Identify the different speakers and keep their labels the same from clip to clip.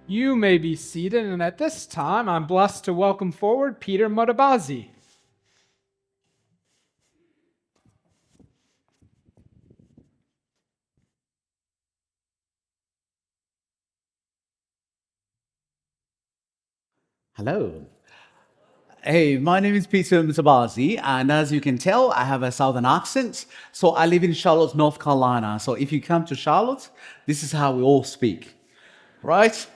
Speaker 1: You may be seated, and at this time, I'm blessed to welcome forward Peter Mutabazi.
Speaker 2: Hello. Hey, my name is Peter Mutabazi, and as you can tell, I have a southern accent. So I live in Charlotte, North Carolina. So if you come to Charlotte, this is how we all speak, right?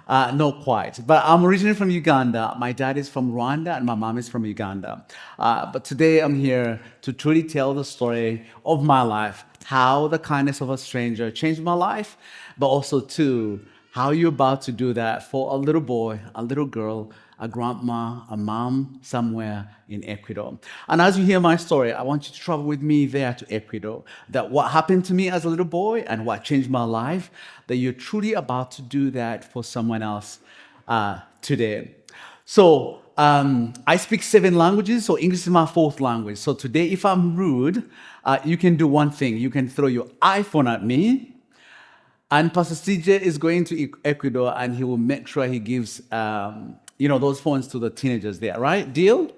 Speaker 2: Not quite, but I'm originally from Uganda. My dad is from Rwanda, and my mom is from Uganda. But today I'm here to truly tell the story of my life, how the kindness of a stranger changed my life, but also too how you're about to do that for a little boy, a little girl, a grandma, a mom somewhere in Ecuador. And as you hear my story, I want you to travel with me there to Ecuador. That what happened to me as a little boy and what changed my life, that you're truly about to do that for someone else today. So I speak 7 languages, so English is my fourth language. So today, if I'm rude, you can do one thing. You can throw your iPhone at me, and Pastor CJ is going to Ecuador, and he will make sure he gives, those phones to the teenagers there, right? Deal?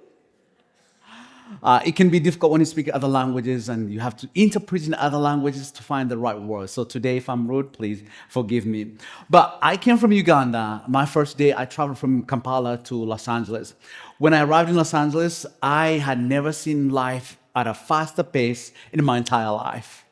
Speaker 2: It can be difficult when you speak other languages, and you have to interpret in other languages to find the right words. So today, if I'm rude, please forgive me. But I came from Uganda. My first day, I traveled from Kampala to Los Angeles. When I arrived in Los Angeles, I had never seen life at a faster pace in my entire life.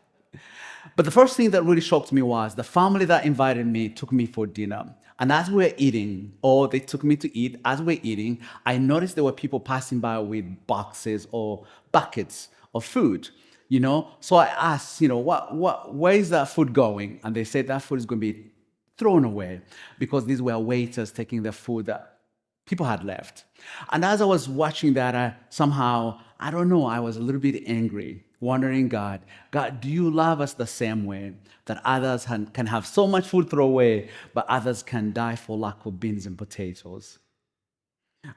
Speaker 2: But the first thing that really shocked me was the family that invited me took me for dinner. And as we were eating, or they took me to eat, as we were eating, I noticed there were people passing by with boxes or buckets of food. So I asked, where is that food going? And they said that food is going to be thrown away because these were waiters taking the food that people had left. And as I was watching that, I don't know, I was a little bit angry, wondering, God, do you love us the same way that others can have so much food thrown away, but others can die for lack of beans and potatoes?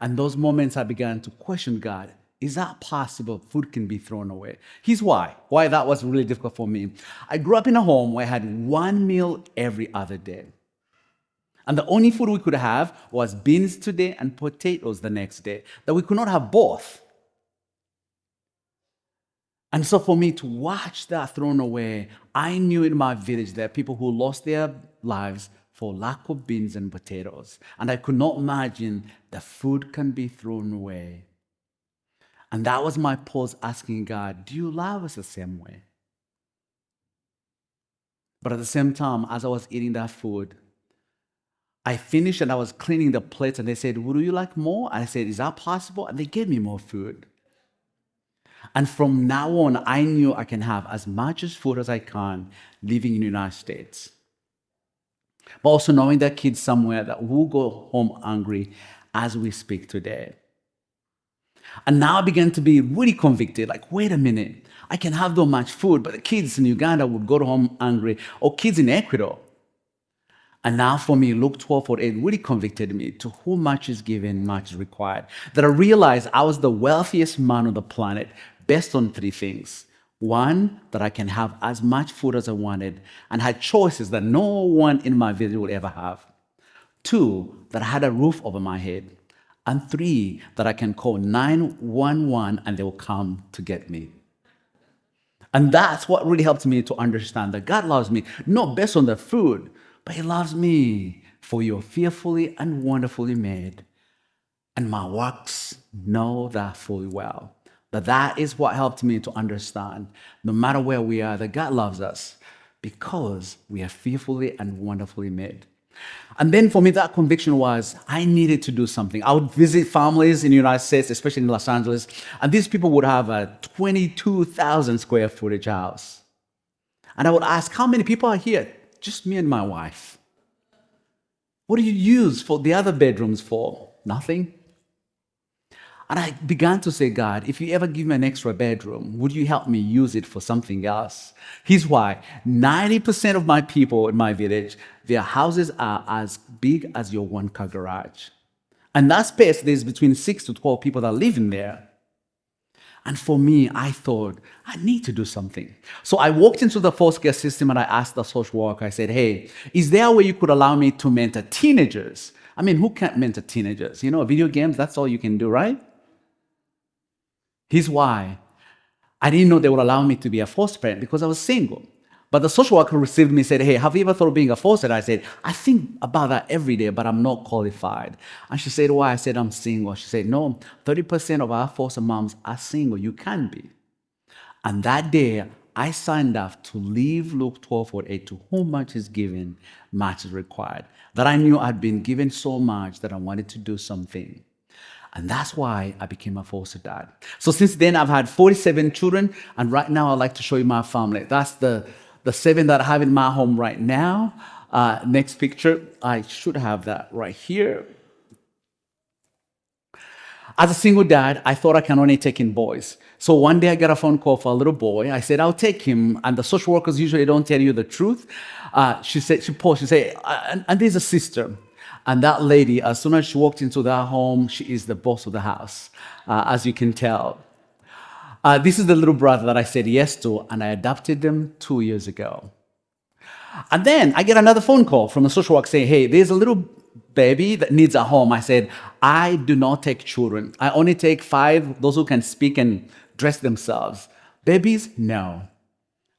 Speaker 2: And those moments I began to question God. Is that possible? Food can be thrown away. Here's why that was really difficult for me. I grew up in a home where I had one meal every other day. And the only food we could have was beans today and potatoes the next day, that we could not have both. And so for me to watch that thrown away, I knew in my village there are people who lost their lives for lack of beans and potatoes. And I could not imagine that food can be thrown away. And that was my pause asking God, do you love us the same way? But at the same time, as I was eating that food, I finished and I was cleaning the plates, and they said, would you like more? And I said, is that possible? And they gave me more food. And from now on, I knew I can have as much as food as I can living in the United States. But also knowing that kids somewhere that will go home hungry as we speak today. And now I began to be really convicted, like, wait a minute, I can have so much food, but the kids in Uganda would go home hungry, or kids in Ecuador. And now for me, Luke 12:48 really convicted me. To whom much is given, much is required. That I realized I was the wealthiest man on the planet based on 3 things. One, that I can have as much food as I wanted and had choices that no one in my village would ever have. 2, that I had a roof over my head. And 3, that I can call 911 and they will come to get me. And that's what really helped me to understand that God loves me, not based on the food, but He loves me for you're fearfully and wonderfully made. And my works know that fully well. That is what helped me to understand, no matter where we are, that God loves us because we are fearfully and wonderfully made. And then for me, that conviction was I needed to do something. I would visit families in the United States, especially in Los Angeles, and these people would have a 22,000 square footage house. And I would ask, how many people are here? Just me and my wife. What do you use for the other bedrooms for? Nothing. And I began to say, God, if you ever give me an extra bedroom, would you help me use it for something else? Here's why. 90% of my people in my village, their houses are as big as your one-car garage. And that space, there's between 6 to 12 people that live in there. And for me, I thought, I need to do something. So I walked into the foster care system and I asked the social worker, I said, hey, is there a way you could allow me to mentor teenagers? I mean, who can't mentor teenagers? You know, video games, that's all you can do, right? Here's why. I didn't know they would allow me to be a foster parent because I was single. But the social worker received me and said, hey, have you ever thought of being a foster? I said, I think about that every day, but I'm not qualified. And she said, why? I said, I'm single. She said, no, 30% of our foster moms are single. You can be. And that day, I signed up to leave Luke 12:48, to whom much is given, much is required. That I knew I'd been given so much that I wanted to do something. And that's why I became a foster dad. So since then, I've had 47 children. And right now, I'd like to show you my family. That's the 7 that I have in my home right now. Next picture, I should have that right here. As a single dad, I thought I can only take in boys. So one day I got a phone call for a little boy. I said, I'll take him. And the social workers usually don't tell you the truth. She paused, she said, and there's a sister. And that lady, as soon as she walked into that home, she is the boss of the house, as you can tell. This is the little brother that I said yes to, and I adopted them 2 years ago. And then I get another phone call from a social worker saying, hey, there's a little baby that needs a home. I said, I do not take children. I only take 5, those who can speak and dress themselves. Babies, no.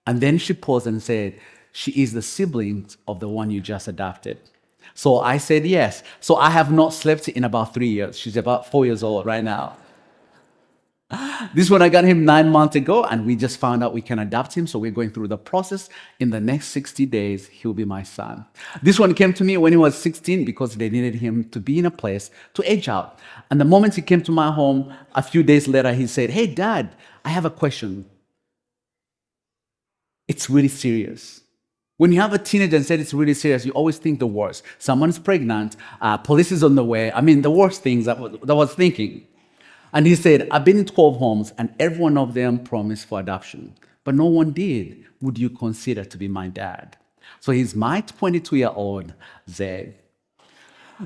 Speaker 2: And then she paused and said, she is the siblings of the one you just adopted. So I said yes. So I have not slept in about 3 years. She's about 4 years old right now. This one, I got him 9 months ago, and we just found out we can adopt him. So we're going through the process. In the next 60 days, he'll be my son. This one came to me when he was 16 because they needed him to be in a place to age out. And the moment he came to my home, a few days later, he said, hey, Dad, I have a question. It's really serious. When you have a teenager and said it's really serious, you always think the worst. Someone's pregnant, police is on the way. I mean, the worst things that I was thinking. And he said, I've been in 12 homes and every one of them promised for adoption, but no one did. Would you consider to be my dad? So he's my 22-year-old Zeb.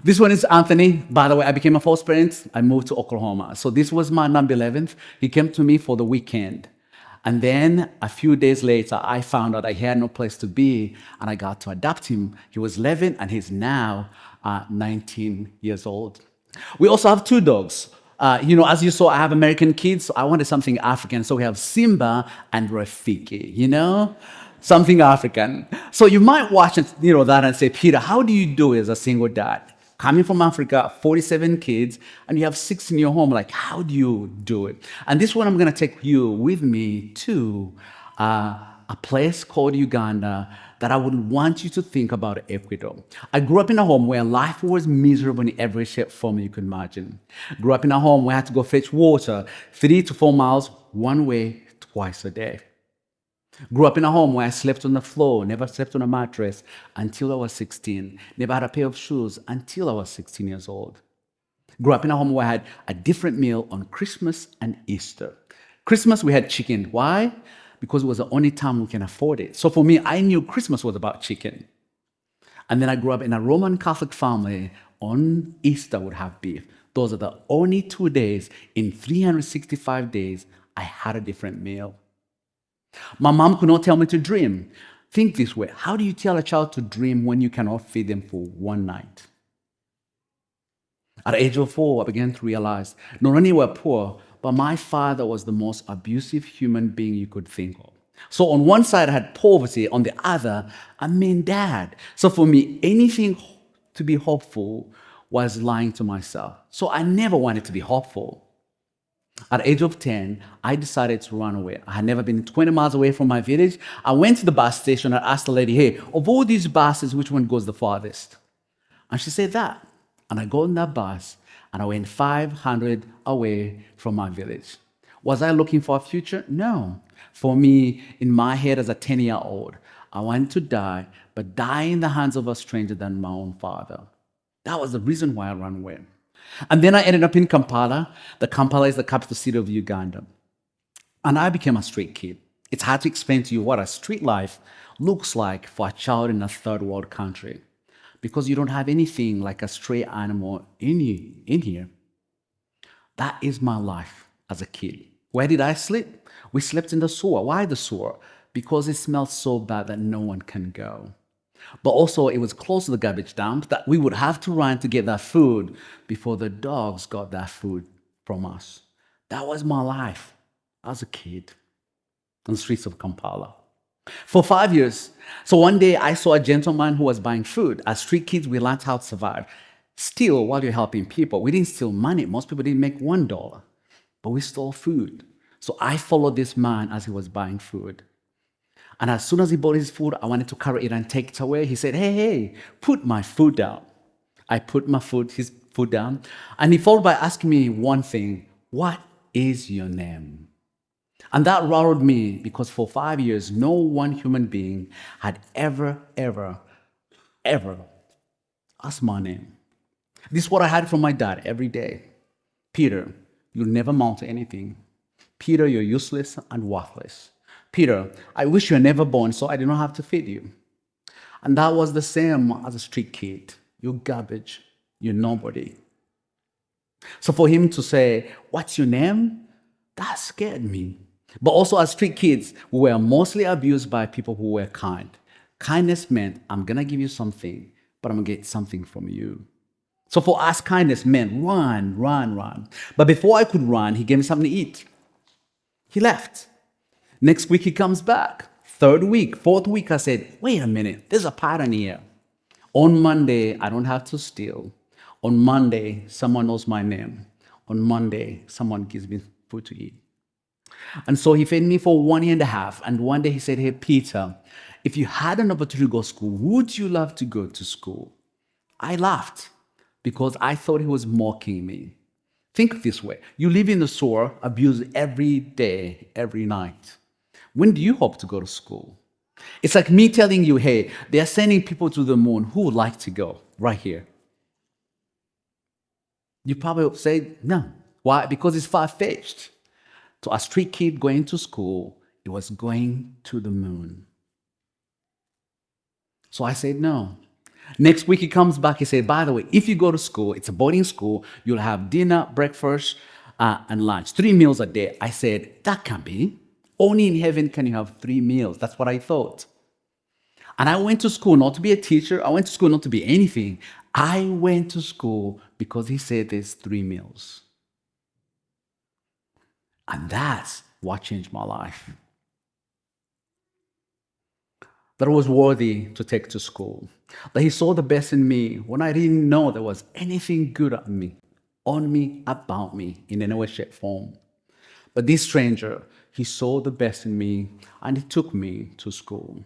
Speaker 2: This one is Anthony. By the way, I became a foster parent. I moved to Oklahoma. So this was my number 11th. He came to me for the weekend. And then a few days later, I found out I had no place to be, and I got to adopt him. He was 11, and he's now 19 years old. We also have 2 dogs. As you saw, I have American kids, so I wanted something African. So we have Simba and Rafiki, something African. So you might watch that and say, Peter, how do you do it as a single dad? Coming from Africa, 47 kids, and you have 6 in your home. Like, how do you do it? And this one, I'm going to take you with me to a place called Uganda that I would want you to think about Ecuador. I grew up in a home where life was miserable in every shape, form you could imagine. Grew up in a home where I had to go fetch water 3 to 4 miles one way twice a day. Grew up in a home where I slept on the floor, never slept on a mattress until I was 16. Never had a pair of shoes until I was 16 years old. Grew up in a home where I had a different meal on Christmas and Easter. Christmas, we had chicken. Why? Because it was the only time we can afford it. So for me, I knew Christmas was about chicken. And then I grew up in a Roman Catholic family. On Easter, would have beef. Those are the only 2 days in 365 days I had a different meal. My mom could not tell me to dream. Think this way. How do you tell a child to dream when you cannot feed them for one night? At the age of 4, I began to realize not only were poor, but my father was the most abusive human being you could think of. So on one side, I had poverty. On the other, I mean dad. So for me, anything to be hopeful was lying to myself. So I never wanted to be hopeful. At the age of 10, I decided to run away. I had never been 20 miles away from my village. I went to the bus station and asked the lady, hey, of all these buses, which one goes the farthest? And she said that. And I got on that bus and I went 500 away from my village. Was I looking for a future? No. For me, in my head as a 10-year-old, I wanted to die, but die in the hands of a stranger than my own father. That was the reason why I ran away. And then I ended up in Kampala. Kampala is the capital city of Uganda. And I became a street kid. It's hard to explain to you what a street life looks like for a child in a third world country, because you don't have anything like a stray animal in here. That is my life as a kid. Where did I sleep? We slept in the sewer. Why the sewer? Because it smelled so bad that no one can go. But also, it was close to the garbage dump that we would have to run to get that food before the dogs got that food from us. That was my life as a kid on the streets of Kampala. For 5 years. So one day I saw a gentleman who was buying food. As street kids, we learned how to survive. Steal while you're helping people. We didn't steal money. Most people didn't make $1, but we stole food. So I followed this man as he was buying food. And as soon as he bought his food, I wanted to carry it and take it away. He said, hey, put my food down. I put his food down. And he followed by asking me one thing: what is your name? And that rattled me because for 5 years, no one human being had ever asked my name. This is what I had from my dad every day. Peter, you'll never amount to anything. Peter, you're useless and worthless. Peter, I wish you were never born so I did not have to feed you. And that was the same as a street kid. You're garbage. You're nobody. So for him to say, what's your name? That scared me. But also as street kids, we were mostly abused by people who were kind. Kindness meant, I'm going to give you something, but I'm going to get something from you. So for us, kindness meant run. But before I could run, he gave me something to eat. He left. Next week, he comes back. Third week, fourth week, I said, wait a minute, there's a pattern here. On Monday, I don't have to steal. On Monday, someone knows my name. On Monday, someone gives me food to eat. And so he fed me for 1 year and a half. And one day he said, hey, Peter, if you had an opportunity to go to school, would you love to go to school? I laughed because I thought he was mocking me. Think this way. You live in the sewer, abused every day, every night. When do you hope to go to school? It's like me telling you, hey, they are sending people to the moon. Who would like to go? Right here. You probably would say, no. Why? Because it's far-fetched. So a street kid going to school, it was going to the moon. So I said, no. Next week he comes back, he said, by the way, if you go to school, it's a boarding school, you'll have dinner, breakfast, and lunch. 3 meals a day. I said, that can't be. Only in heaven can you have 3 meals. That's what I thought. And I went to school not to be a teacher. I went to school not to be anything. I went to school because he said there's 3 meals. And that's what changed my life. That I was worthy to take to school. That he saw the best in me when I didn't know there was anything good on me, about me, in any way, shape, form. But this stranger, he saw the best in me and he took me to school.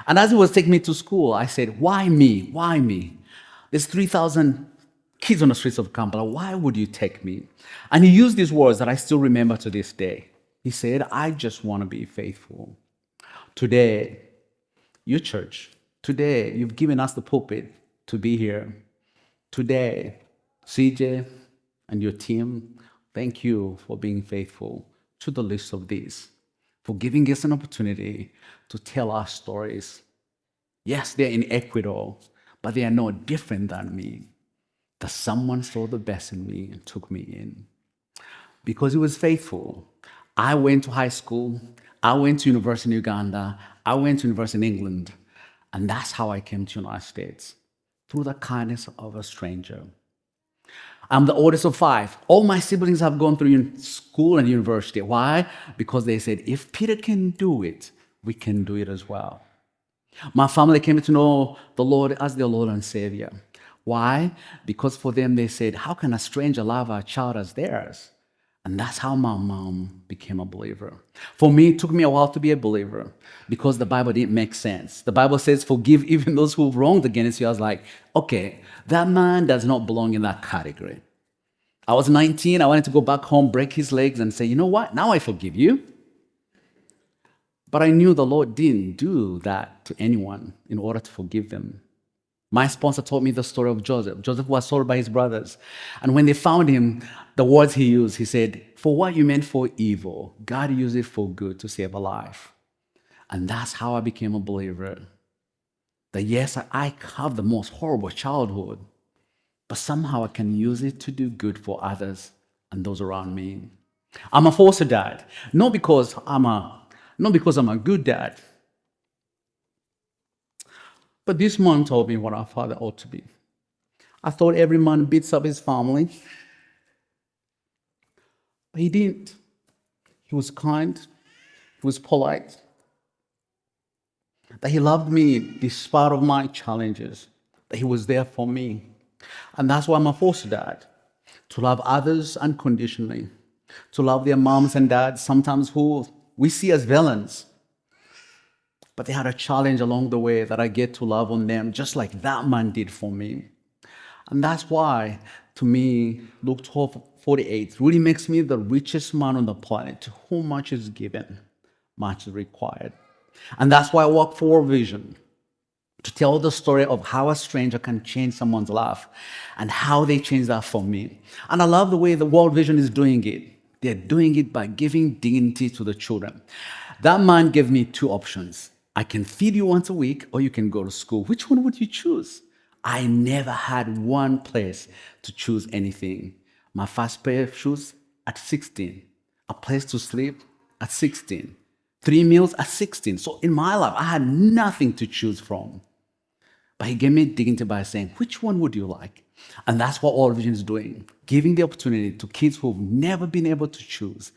Speaker 2: And as he was taking me to school, I said, why me? Why me? There's 3,000 kids on the streets of Kampala. Why would you take me? And he used these words that I still remember to this day. He said, I just want to be faithful. Today, your church, today, you've given us the pulpit to be here. Today, CJ and your team, thank you for being faithful to the least of these, for giving us an opportunity to tell our stories. Yes, they're in Ecuador, but they are no different than me. That someone saw the best in me and took me in. Because he was faithful. I went to high school. I went to university in Uganda. I went to university in England. And that's how I came to the United States, through the kindness of a stranger. I'm the oldest of 5. All my siblings have gone through school and university. Why? Because they said, if Peter can do it, we can do it as well. My family came to know the Lord as their Lord and Savior. Why? Because for them, they said, how can a stranger love our child as theirs? And that's how my mom became a believer. For me, it took me a while to be a believer because the Bible didn't make sense. The Bible says, forgive even those who wronged against you. I was like, okay, that man does not belong in that category. I was 19. I wanted to go back home, break his legs, and say, you know what? Now I forgive you. But I knew the Lord didn't do that to anyone in order to forgive them. My sponsor told me the story of Joseph. Joseph was sold by his brothers. And when they found him, the words he used, he said, for what you meant for evil, God used it for good to save a life. And that's how I became a believer. That yes, I have the most horrible childhood, but somehow I can use it to do good for others and those around me. I'm a foster dad, not because I'm a good dad, but this man told me what our father ought to be. I thought every man beats up his family, but he didn't. He was kind, he was polite, that he loved me despite of my challenges, that he was there for me. And that's why I'm a foster dad, to love others unconditionally, to love their moms and dads, sometimes who we see as villains, but they had a challenge along the way that I get to love on them just like that man did for me. And that's why, to me, Luke 12:48 really makes me the richest man on the planet. To whom much is given, much is required. And that's why I work for Vision, to tell the story of how a stranger can change someone's life and how they changed that for me. And I love the way the World Vision is doing it. They're doing it by giving dignity to the children. That man gave me two options. I can feed you once a week, or you can go to school. Which one would you choose? I never had one place to choose anything. My first pair of shoes at 16, a place to sleep at 16, 3 meals at 16. So in my life, I had nothing to choose from. But he gave me dignity by saying, which one would you like? And that's what All Vision is doing, giving the opportunity to kids who've never been able to choose,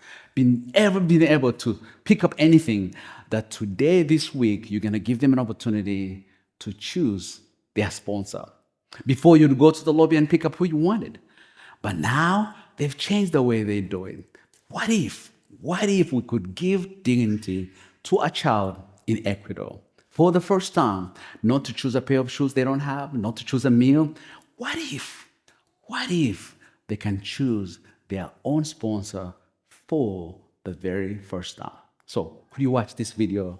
Speaker 2: ever been able to pick up anything, that today, this week, you're going to give them an opportunity to choose their sponsor. Before, you'd go to the lobby and pick up who you wanted. But now, they've changed the way they do it. What if we could give dignity to a child in Ecuador for the first time, not to choose a pair of shoes they don't have, not to choose a meal? What if they can choose their own sponsor for the very first time? So could you watch this video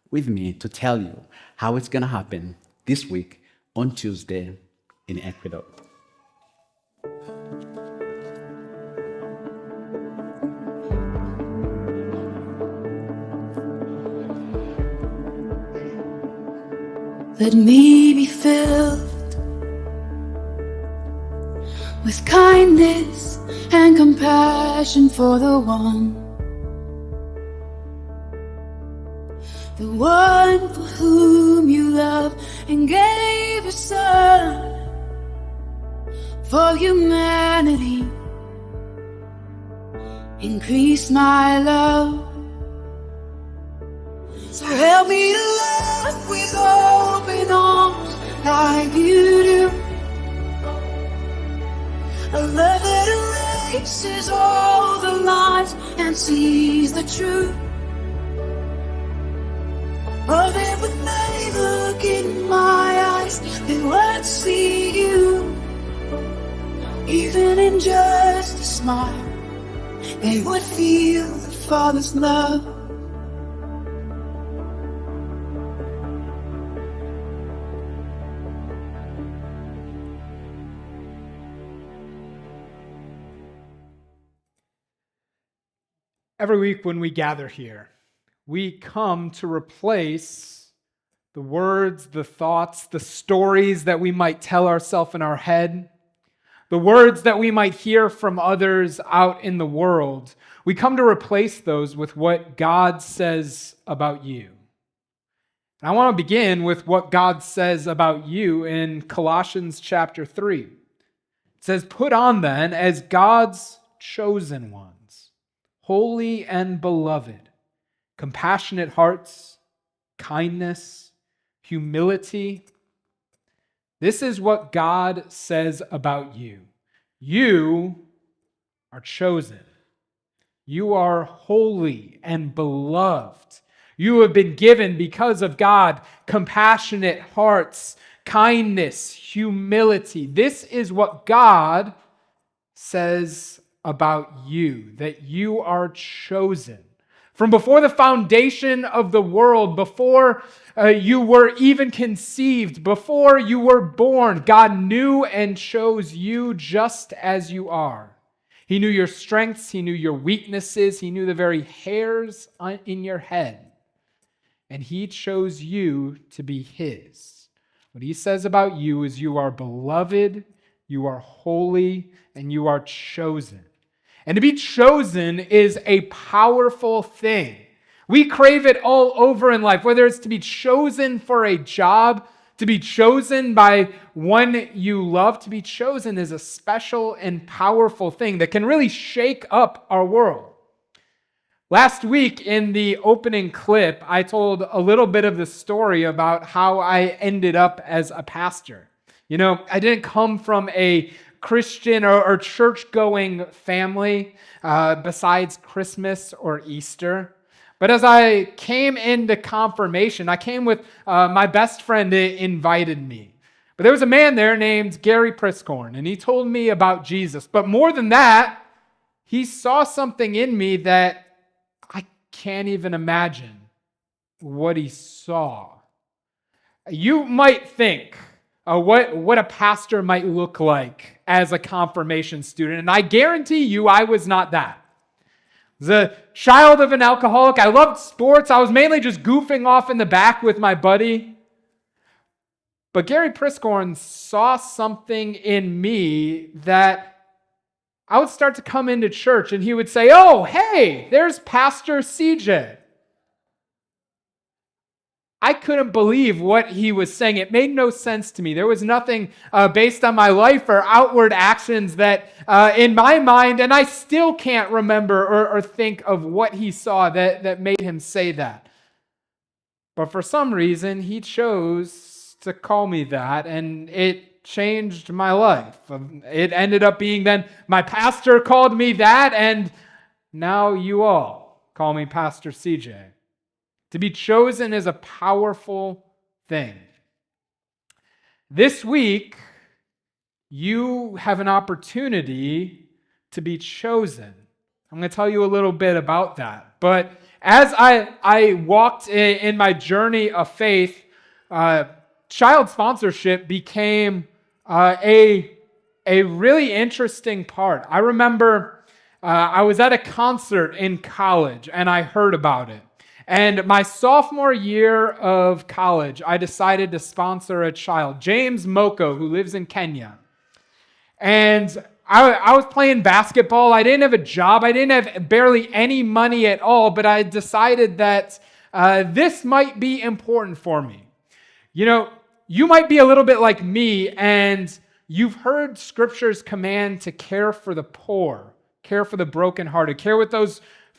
Speaker 2: with me to tell you how it's going to happen this week on Tuesday in Ecuador?
Speaker 3: Let me be filled with kindness and compassion for the one for whom you love and gave your son for humanity. Increase my love, so help me to love with open arms like you do. A love that erases all the lies and sees the truth. Oh, that when they look in my eyes, they would see you. Even in just a smile, they would feel the Father's love.
Speaker 1: Every week when we gather here, we come to replace the words, the thoughts, the stories that we might tell ourselves in our head, the words that we might hear from others out in the world. We come to replace those with what God says about you. And I want to begin with what God says about you in Colossians chapter 3. It says, "Put on then as God's chosen ones, holy and beloved, compassionate hearts, kindness, humility." This is what God says about you. You are chosen. You are holy and beloved. You have been given, because of God, compassionate hearts, kindness, humility. This is what God says about you, that you are chosen. From before the foundation of the world, before you were even conceived, before you were born, God knew and chose you just as you are. He knew your strengths, He knew your weaknesses, He knew the very hairs in your head. And He chose you to be His. What He says about you is you are beloved, you are holy, and you are chosen. And to be chosen is a powerful thing. We crave it all over in life, whether it's to be chosen for a job, to be chosen by one you love. To be chosen is a special and powerful thing that can really shake up our world. Last week in the opening clip, I told a little bit of the story about how I ended up as a pastor. I didn't come from a Christian or church-going family besides Christmas or Easter. But as I came into confirmation, I came with my best friend invited me. But there was a man there named Gary Priscorn, and he told me about Jesus. But more than that, he saw something in me that I can't even imagine what he saw. You might think what a pastor might look like as a confirmation student, and I guarantee you I was not that. I was a child of an alcoholic. I loved sports. I was mainly just goofing off in the back with my buddy. But Gary Priscorn saw something in me that I would start to come into church and he would say, "Oh, hey, there's Pastor CJ." I couldn't believe what he was saying. It made no sense to me. There was nothing based on my life or outward actions that in my mind, and I still can't remember or think of what he saw that made him say that. But for some reason, he chose to call me that, and it changed my life. It ended up being then my pastor called me that, and now you all call me Pastor CJ. To be chosen is a powerful thing. This week, you have an opportunity to be chosen. I'm going to tell you a little bit about that. But as I walked in my journey of faith, child sponsorship became a really interesting part. I remember I was at a concert in college and I heard about it. And my sophomore year of college, I decided to sponsor a child, James Moko, who lives in Kenya. And I was playing basketball. I didn't have a job. I didn't have barely any money at all, but I decided that this might be important for me. You might be a little bit like me, and you've heard Scripture's command to care for the poor, care for the brokenhearted, care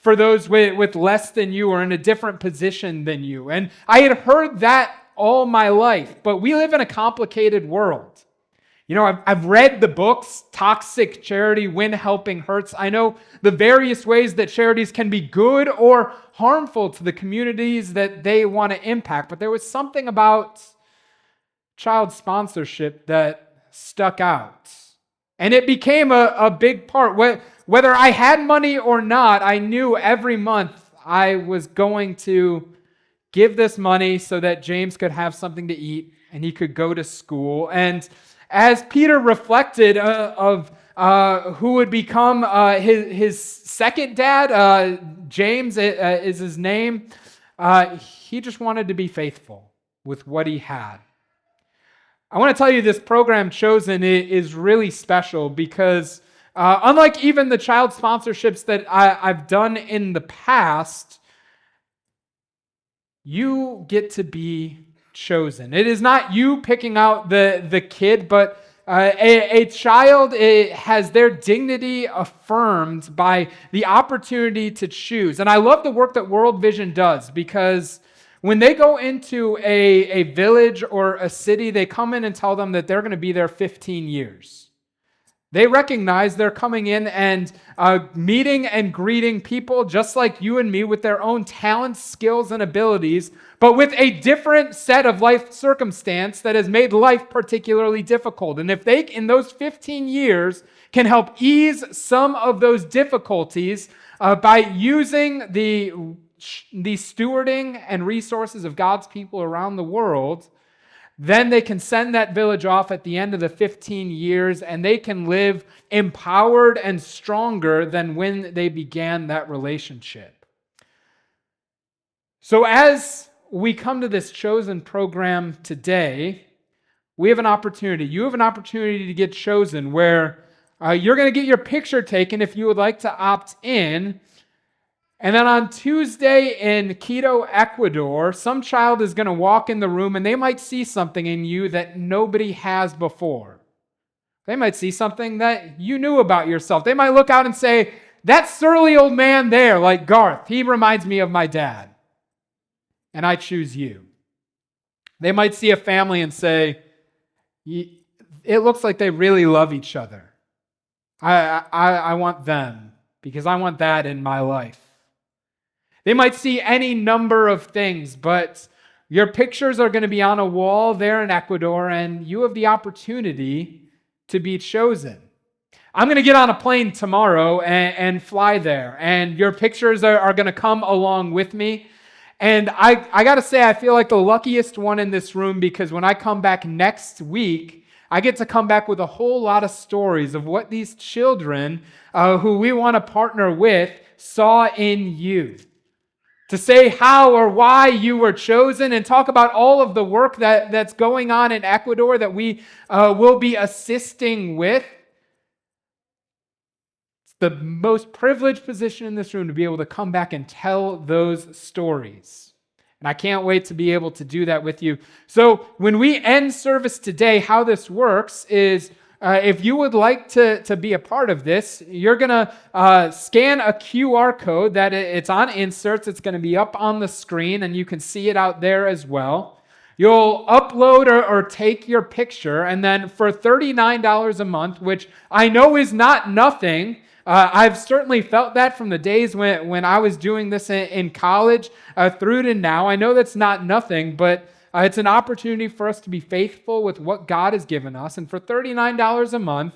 Speaker 1: for those with less than you or in a different position than you. And I had heard that all my life, but we live in a complicated world. I've read the books, Toxic Charity, When Helping Hurts. I know the various ways that charities can be good or harmful to the communities that they want to impact. But there was something about child sponsorship that stuck out. And it became a big part. Whether I had money or not, I knew every month I was going to give this money so that James could have something to eat and he could go to school. And as Peter reflected of who would become his second dad, James is his name, he just wanted to be faithful with what he had. I want to tell you this program Chosen is really special because unlike even the child sponsorships that I've done in the past, you get to be chosen. It is not you picking out the kid, but a child has their dignity affirmed by the opportunity to choose. And I love the work that World Vision does because when they go into a village or a city, they come in and tell them that they're going to be there 15 years. They recognize they're coming in and meeting and greeting people just like you and me with their own talents, skills, and abilities, but with a different set of life circumstance that has made life particularly difficult. And if they, in those 15 years, can help ease some of those difficulties by using the stewarding and resources of God's people around the world, then they can send that village off at the end of the 15 years and they can live empowered and stronger than when they began that relationship. So as we come to this Chosen program today, we have an opportunity. You have an opportunity to get chosen where You're going to get your picture taken if you would like to opt in. And then on Tuesday in Quito, Ecuador, some child is going to walk in the room and they might see something in you that nobody has before. They might see something that you knew about yourself. They might look out and say, that surly old man there, like Garth, he reminds me of my dad. And I choose you. They might see a family and say, it looks like they really love each other. I want them because I want that in my life. They might see any number of things, but your pictures are going to be on a wall there in Ecuador, and you have the opportunity to be chosen. I'm going to get on a plane tomorrow and fly there, and your pictures are going to come along with me. And I got to say, I feel like the luckiest one in this room because when I come back next week, I get to come back with a whole lot of stories of what these children who we want to partner with saw in you. To say how or why you were chosen and talk about all of the work that's going on in Ecuador that we will be assisting with. It's the most privileged position in this room to be able to come back and tell those stories. And I can't wait to be able to do that with you. So when we end service today, how this works is if you would like to be a part of this, you're going to scan a QR code that it's on inserts. It's going to be up on the screen, and you can see it out there as well. You'll upload or take your picture, and then for $39 a month, which I know is not nothing, I've certainly felt that from the days when I was doing this in college through to now. I know that's not nothing, but it's an opportunity for us to be faithful with what God has given us. And for $39 a month,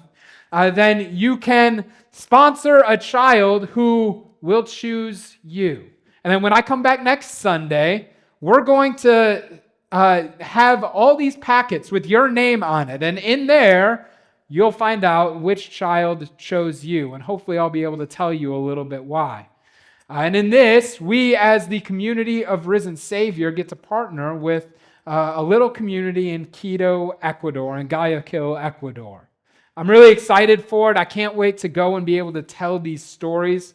Speaker 1: then you can sponsor a child who will choose you. And then when I come back next Sunday, we're going to have all these packets with your name on it. And in there, you'll find out which child chose you. And hopefully I'll be able to tell you a little bit why. And in this, we as the community of Risen Savior get to partner with a little community in Quito, Ecuador, in Guayaquil, Ecuador. I'm really excited for it. I can't wait to go and be able to tell these stories.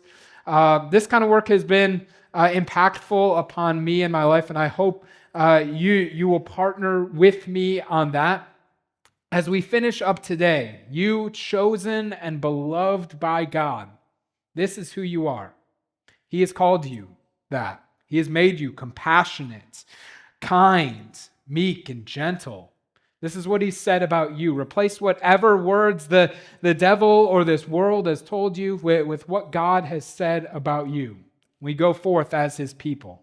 Speaker 1: This kind of work has been impactful upon me in my life, and I hope you will partner with me on that. As we finish up today, you chosen and beloved by God, this is who you are. He has called you that. He has made you compassionate, kind, meek, and gentle. This is what he said about you. Replace whatever words the devil or this world has told you with what God has said about you. We go forth as his people.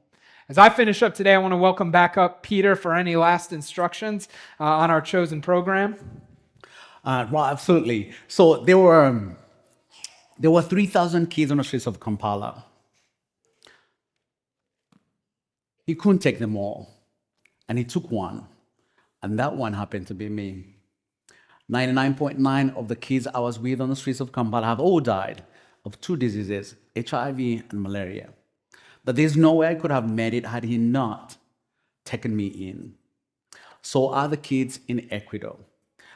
Speaker 1: As I finish up today, I want to welcome back up Peter for any last instructions on our chosen program.
Speaker 2: Well, absolutely. So there were 3,000 kids on the streets of Kampala. He couldn't take them all. And he took one, and that one happened to be me. 99.9% of the kids I was with on the streets of Kampala have all died of two diseases, HIV and malaria. That there's no way I could have made it had he not taken me in. So are the kids in Ecuador.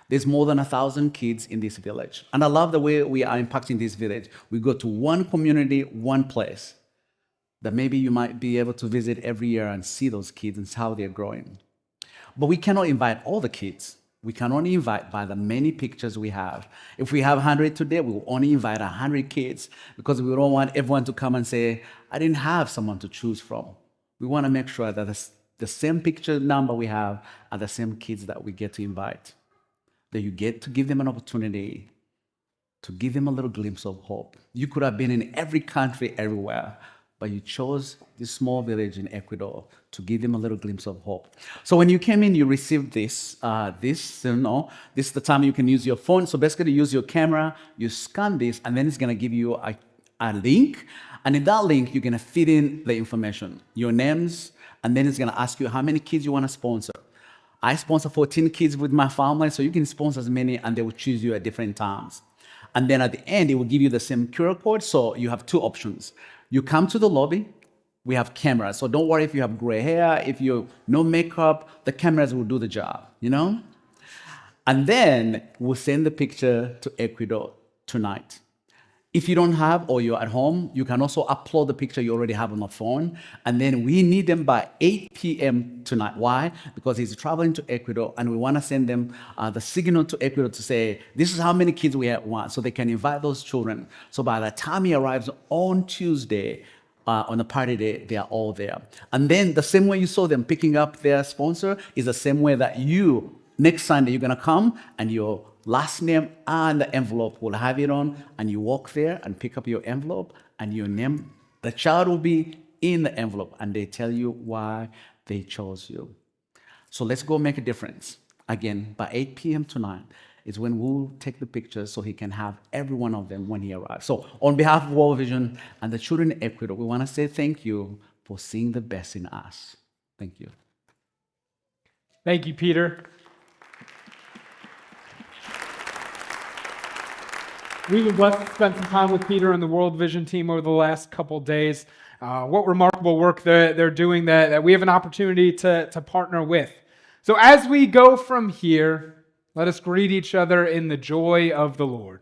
Speaker 2: There's more than 1,000 kids in this village. And I love the way we are impacting this village. We go to one community, one place, that maybe you might be able to visit every year and see those kids and how they're growing. But we cannot invite all the kids. We can only invite by the many pictures we have. If we have 100 today, we will only invite 100 kids because we don't want everyone to come and say, I didn't have someone to choose from. We want to make sure that the same picture number we have are the same kids that we get to invite. That you get to give them an opportunity to give them a little glimpse of hope. You could have been in every country, everywhere, but you chose this small village in Ecuador to give them a little glimpse of hope. So when you came in, you received this. This is the time you can use your phone. So basically, use your camera, you scan this, and then it's going to give you a link. And in that link, you're going to feed in the information, your names, and then it's going to ask you how many kids you want to sponsor. I sponsor 14 kids with my family, so you can sponsor as many, and they will choose you at different times. And then at the end, it will give you the same QR code, so you have two options. You come to the lobby, we have cameras. So don't worry if you have gray hair, if you no makeup, the cameras will do the job, And then we'll send the picture to Ecuador tonight. If you don't have or you're at home, you can also upload the picture you already have on the phone. And then we need them by 8 p.m. tonight. Why? Because he's traveling to Ecuador and we want to send them the signal to Ecuador to say, this is how many kids we want, so they can invite those children. So by the time he arrives on Tuesday, on the party day, they are all there. And then the same way you saw them picking up their sponsor is the same way that you, next Sunday, you're going to come and your last name and the envelope will have it on, and you walk there and pick up your envelope and your name. The child will be in the envelope and they tell you why they chose you. So let's go make a difference. Again, by 8 p.m. tonight is when we'll take the pictures so he can have every one of them when he arrives. So on behalf of World Vision and the children in Ecuador, we want to say thank you for seeing the best in us. Thank you.
Speaker 1: Thank you, Peter. We've been blessed to spend some time with Peter and the World Vision team over the last couple days. What remarkable work they're doing that we have an opportunity to partner with. So as we go from here, let us greet each other in the joy of the Lord.